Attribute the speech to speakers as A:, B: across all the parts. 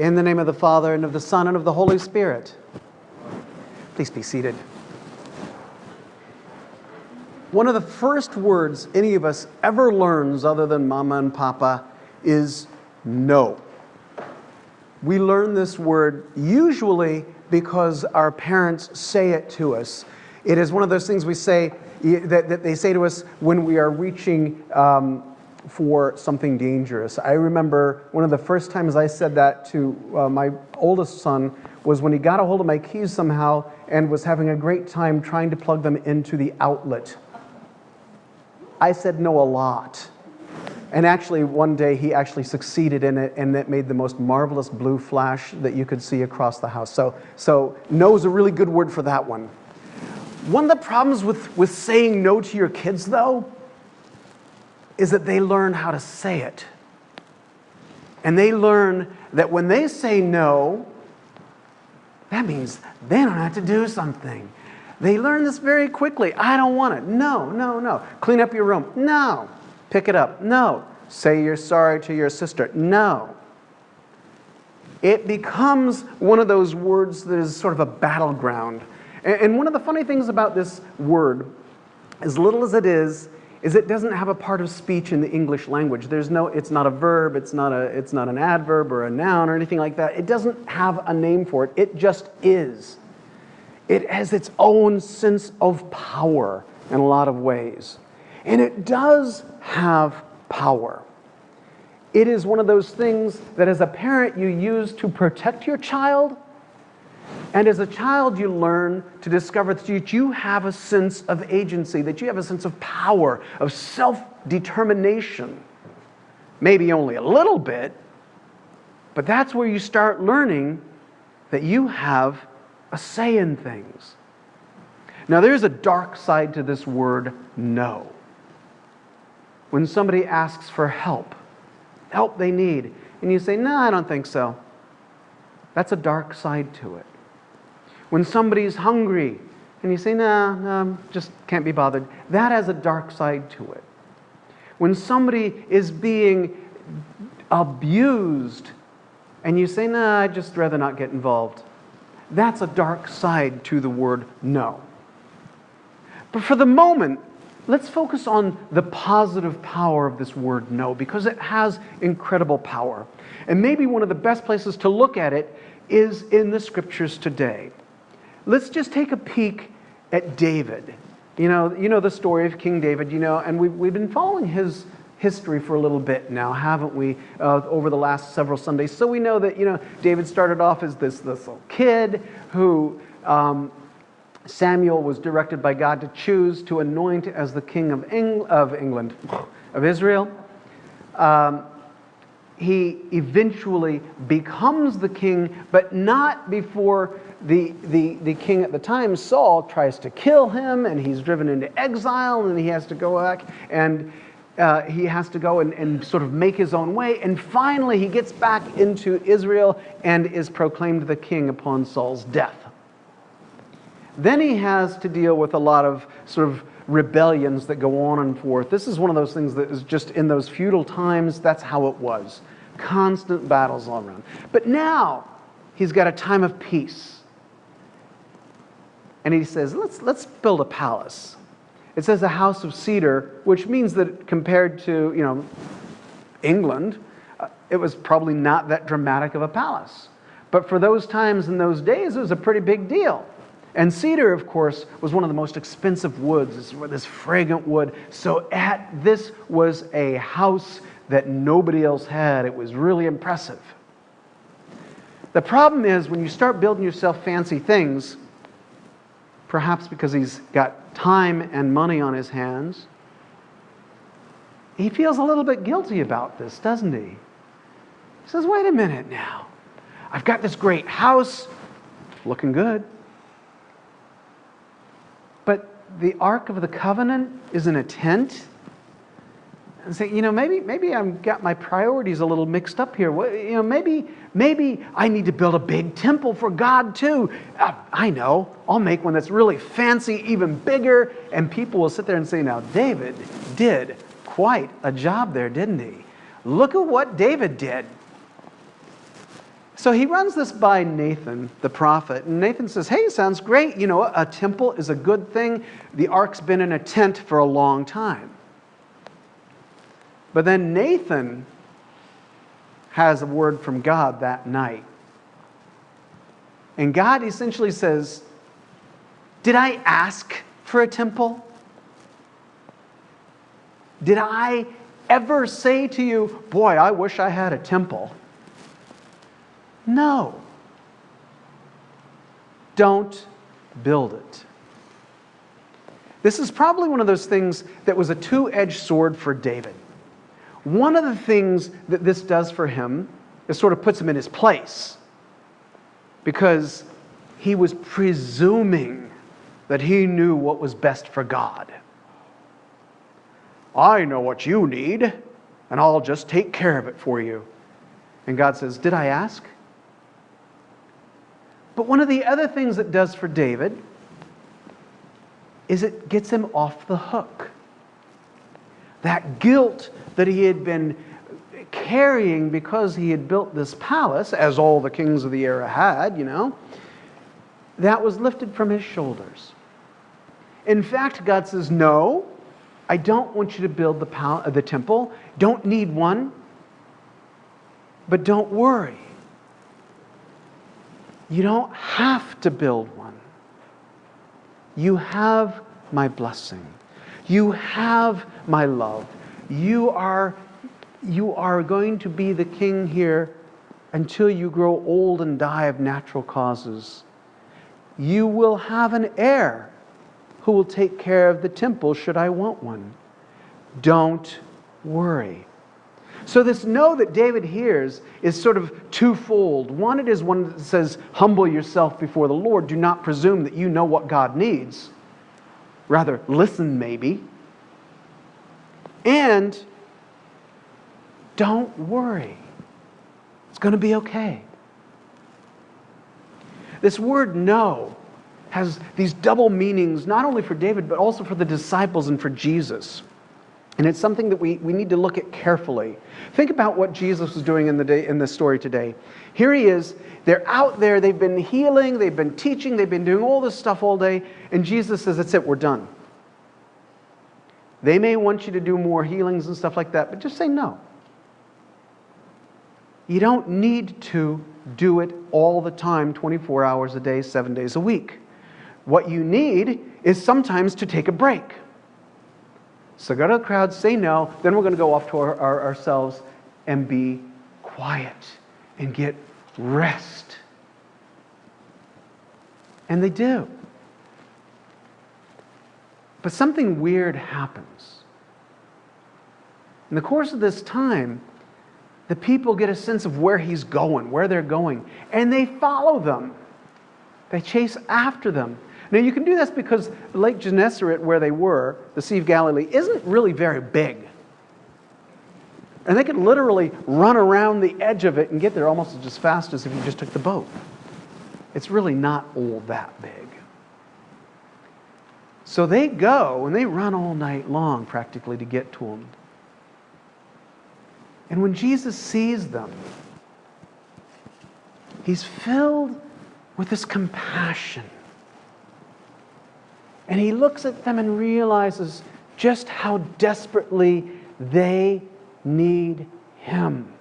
A: In the name of the Father, and of the Son, and of the Holy Spirit. Please be seated. One of the first words any of us ever learns, other than Mama and Papa, is no. We learn this word usually because our parents say it to us. It is one of those things we say that they say to us when we are reaching for something dangerous. I remember one of the first times I said that to my oldest son was when he got a hold of my keys somehow and was having a great time trying to plug them into the outlet. I said no a lot. And actually, one day he actually succeeded in it, and it made the most marvelous blue flash that you could see across the house. So no is a really good word for that one. One of the problems with saying no to your kids, though, is that they learn how to say it. And they learn that when they say no, that means they don't have to do something. They learn this very quickly. I don't want it. No. Clean up your room. No. Pick it up. No. Say you're sorry to your sister. No. It becomes one of those words that is sort of a battleground. And one of the funny things about this word, as little as it is it doesn't have a part of speech in the English language. It's not a verb, it's not an adverb or a noun or anything like that. It doesn't have a name for it. It just is. It has its own sense of power in a lot of ways. And it does have power. It is one of those things that as a parent you use to protect your child. And as a child, you learn to discover that you have a sense of agency, that you have a sense of power, of self-determination. Maybe only a little bit, but that's where you start learning that you have a say in things. Now, there's a dark side to this word, no. When somebody asks for help they need, and you say, no, I don't think so. That's a dark side to it. When somebody's hungry and you say, no, just can't be bothered, that has a dark side to it. When somebody is being abused and you say, no, I'd just rather not get involved, that's a dark side to the word no. But for the moment, let's focus on the positive power of this word no, because it has incredible power. And maybe one of the best places to look at it is in the scriptures today. Let's just take a peek at David. You know the story of King David, and we've been following his history for a little bit now, haven't we, over the last several Sundays. So we know that, David started off as this little kid who Samuel was directed by God to choose to anoint as the king of Israel. He eventually becomes the king, but not before the king at the time, Saul, tries to kill him, and he's driven into exile, and he has to go back, and he has to go and sort of make his own way, and finally he gets back into Israel and is proclaimed the king upon Saul's death. Then he has to deal with a lot of sort of rebellions that go on and forth. This is one of those things that is just in those feudal times, that's how it was. Constant battles all around. But now he's got a time of peace. And he says, let's build a palace. It says a house of cedar, which means that compared to, England, it was probably not that dramatic of a palace. But for those times and those days, it was a pretty big deal. And cedar, of course, was one of the most expensive woods, this fragrant wood. So this was a house that nobody else had. It was really impressive. The problem is when you start building yourself fancy things, perhaps because he's got time and money on his hands, he feels a little bit guilty about this, doesn't he? He says, wait a minute now. I've got this great house, looking good. But the Ark of the Covenant is in a tent. And say, maybe I've got my priorities a little mixed up here. Maybe I need to build a big temple for God too. I know, I'll make one that's really fancy, even bigger, and people will sit there and say, now David did quite a job there, didn't he? Look at what David did. So he runs this by Nathan, the prophet, and Nathan says, hey, sounds great. You know, a temple is a good thing. The ark's been in a tent for a long time. But then Nathan has a word from God that night. And God essentially says, did I ask for a temple? Did I ever say to you, boy, I wish I had a temple? No. Don't build it. This is probably one of those things that was a two-edged sword for David. One of the things that this does for him is sort of puts him in his place, because he was presuming that he knew what was best for God. I know what you need, and I'll just take care of it for you. And God says, did I ask? But one of the other things it does for David is it gets him off the hook. That guilt that he had been carrying because he had built this palace, as all the kings of the era had, you know, that was lifted from his shoulders. In fact, God says, no, I don't want you to build the temple. Don't need one. But don't worry. You don't have to build one. You have my blessing. You have my love. You are going to be the king here until you grow old and die of natural causes. You will have an heir who will take care of the temple should I want one. Don't worry. So this no that David hears is sort of twofold. One, it is one that says, humble yourself before the Lord. Do not presume that you know what God needs. Rather, listen maybe. And don't worry. It's going to be okay. This word no has these double meanings, not only for David, but also for the disciples and for Jesus. And it's something that we need to look at carefully. Think about what Jesus was doing in the story today. Here he is. They're out there. They've been healing. They've been teaching. They've been doing all this stuff all day. And Jesus says, that's it. We're done. They may want you to do more healings and stuff like that, but just say no. You don't need to do it all the time, 24 hours a day, 7 days a week. What you need is sometimes to take a break. So go to the crowd, say no, then we're going to go off to ourselves and be quiet and get rest. And they do. But something weird happens. In the course of this time, the people get a sense of where he's going, where they're going, and they follow them. They chase after them. Now you can do this because Lake Gennesaret, where they were, the Sea of Galilee, isn't really very big. And they could literally run around the edge of it and get there almost as fast as if you just took the boat. It's really not all that big. So they go and they run all night long practically to get to him. And when Jesus sees them, he's filled with this compassion. And he looks at them and realizes just how desperately they need him.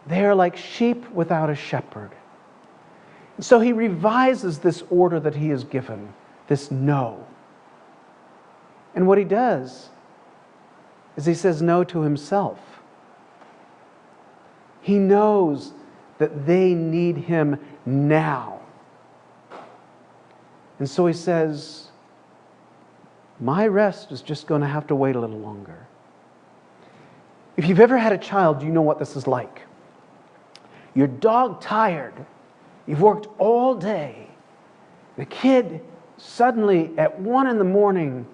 A: They are like sheep without a shepherd. And so he revises this order that he has given, this no. And what he does is he says no to himself. He knows that they need him now. And so he says, my rest is just going to have to wait a little longer. If you've ever had a child, you know what this is like. You're dog tired. You've worked all day. The kid suddenly at 1 a.m.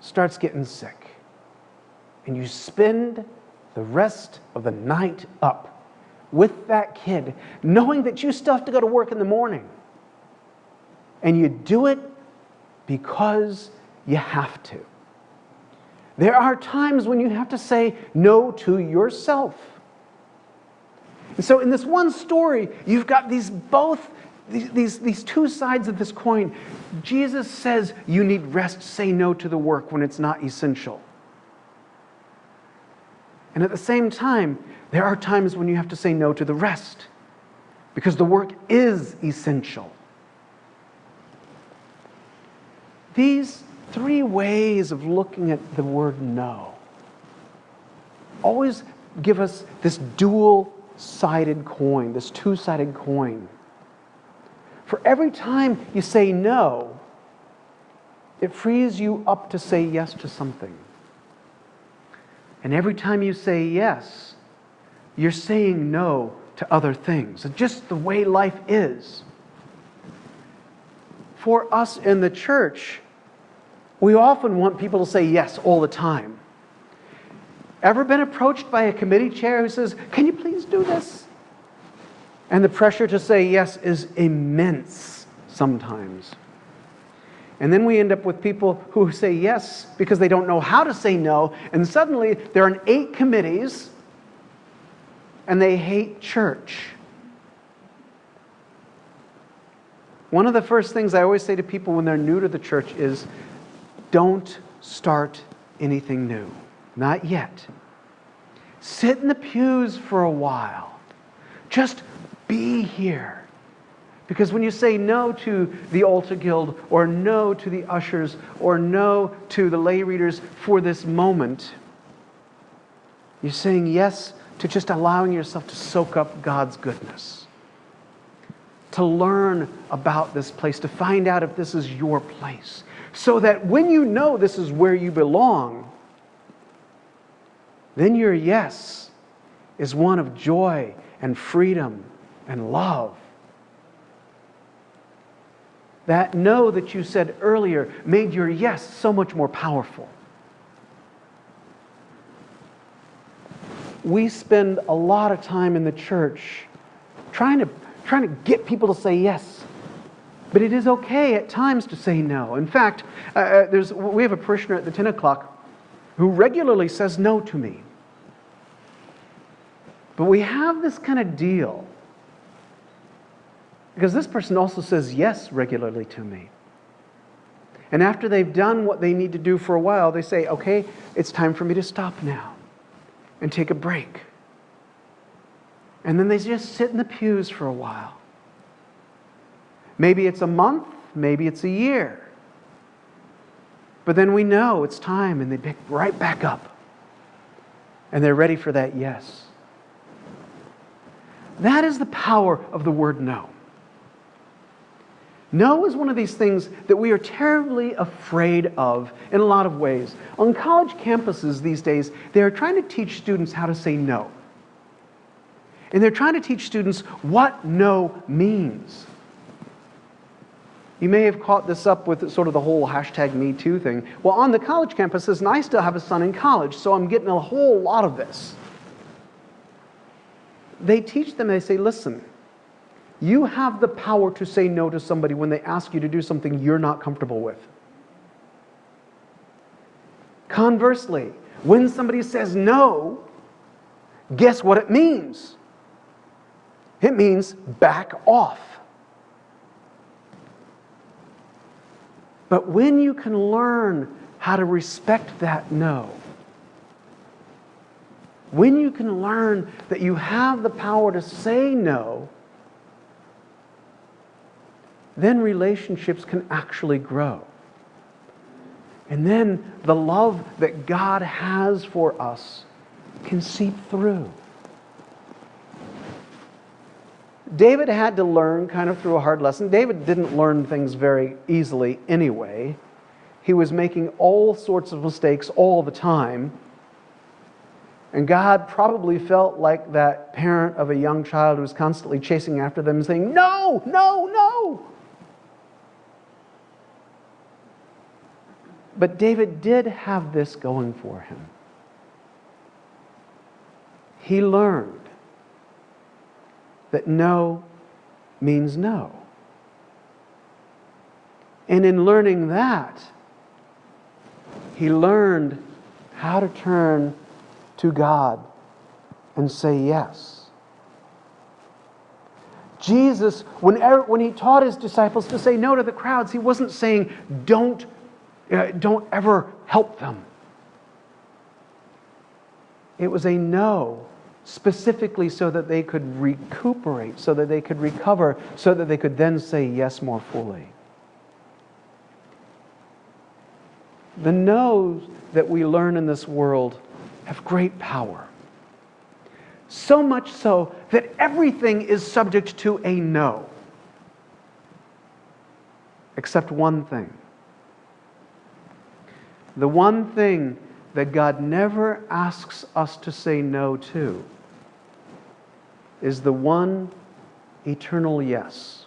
A: starts getting sick. And you spend the rest of the night up with that kid, knowing that you still have to go to work in the morning. And you do it because you have to. There are times when you have to say no to yourself. And so in this one story, you've got these two sides of this coin. Jesus says you need rest. Say no to the work when it's not essential. And at the same time, there are times when you have to say no to the rest because the work is essential. These three ways of looking at the word no always give us this dual-sided coin, this two-sided coin. For every time you say no, it frees you up to say yes to something. And every time you say yes, you're saying no to other things. It's just the way life is. For us in the church, we often want people to say yes all the time. Ever been approached by a committee chair who says, "Can you please do this?" And the pressure to say yes is immense sometimes. And then we end up with people who say yes because they don't know how to say no, and suddenly they're on 8 committees and they hate church. One of the first things I always say to people when they're new to the church is, don't start anything new. Not yet. Sit in the pews for a while. Just be here. Because when you say no to the altar guild, or no to the ushers, or no to the lay readers for this moment, you're saying yes to just allowing yourself to soak up God's goodness. To learn about this place, to find out if this is your place. So that when you know this is where you belong, then your yes is one of joy and freedom and love. That no that you said earlier made your yes so much more powerful. We spend a lot of time in the church trying to get people to say yes. But it is okay at times to say no. In fact, we have a parishioner at the 10 o'clock who regularly says no to me. But we have this kind of deal. Because this person also says yes regularly to me. And after they've done what they need to do for a while, they say, okay, it's time for me to stop now and take a break. And then they just sit in the pews for a while. Maybe it's a month, maybe it's a year. But then we know it's time and they pick right back up. And they're ready for that yes. That is the power of the word no. No is one of these things that we are terribly afraid of in a lot of ways. On college campuses these days, they are trying to teach students how to say no. And they're trying to teach students what no means. You may have caught this up with sort of the whole #MeToo thing. Well, on the college campuses, and I still have a son in college, so I'm getting a whole lot of this. They teach them, they say, listen, you have the power to say no to somebody when they ask you to do something you're not comfortable with. Conversely, when somebody says no, guess what it means? It means back off. But when you can learn how to respect that no, when you can learn that you have the power to say no, then relationships can actually grow. And then the love that God has for us can seep through. David had to learn kind of through a hard lesson. David didn't learn things very easily anyway. He was making all sorts of mistakes all the time. And God probably felt like that parent of a young child who was constantly chasing after them and saying, no, no, no. But David did have this going for him. He learned that no means no. And in learning that, he learned how to turn to God and say yes. Jesus, when he taught his disciples to say no to the crowds, he wasn't saying, don't ever help them. It was a no, specifically so that they could recuperate, so that they could recover, so that they could then say yes more fully. The no's that we learn in this world have great power. So much so that everything is subject to a no. Except one thing. The one thing that God never asks us to say no to is the one eternal yes.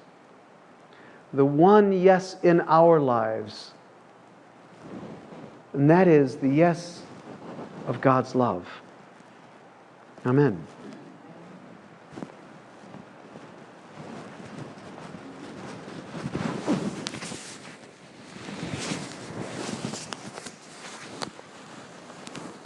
A: The one yes in our lives. And that is the yes of God's love. Amen.